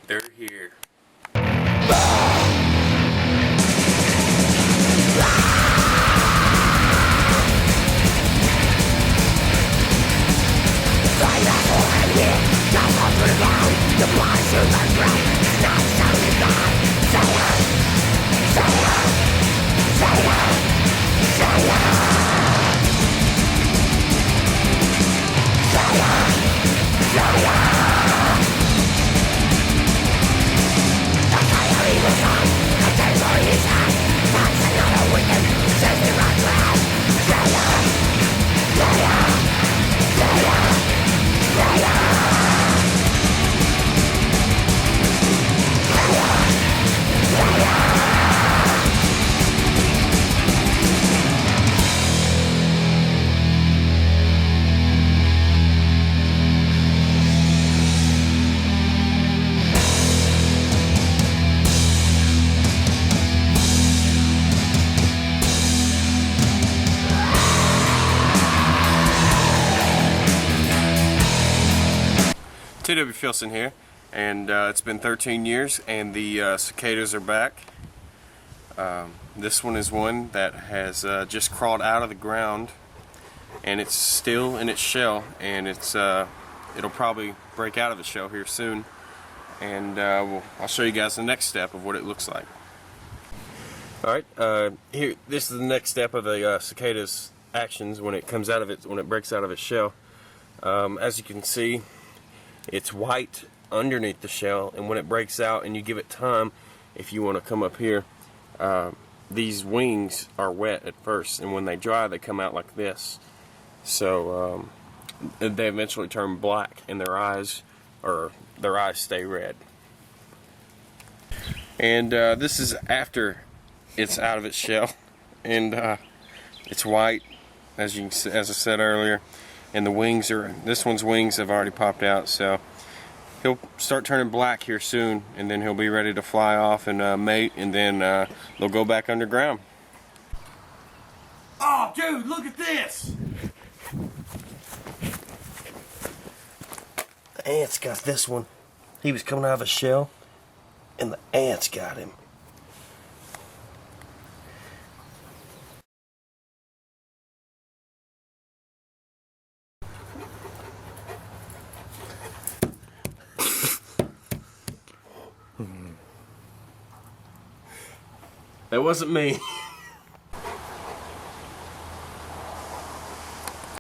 They're here. TWFilson here, and it's been 13 years and the cicadas are back. This one is one that has just crawled out of the ground, and it's still in its shell, and it'll probably break out of the shell here soon, and I'll show you guys the next step of what it looks like. Alright, here, this is the next step of the cicada's actions when it comes out of it, when it breaks out of its shell. As you can see, it's white underneath the shell, and when it breaks out and you give it time, if you want to come up here, these wings are wet at first, and when they dry they come out like this. So they eventually turn black, and their eyes stay red. And this is after it's out of its shell, and it's white, as I said earlier. And the wings this one's wings have already popped out, so he'll start turning black here soon, and then he'll be ready to fly off and mate, and then they'll go back underground. Oh, dude, look at this! The ants got this one. He was coming out of a shell, and the ants got him. That wasn't me.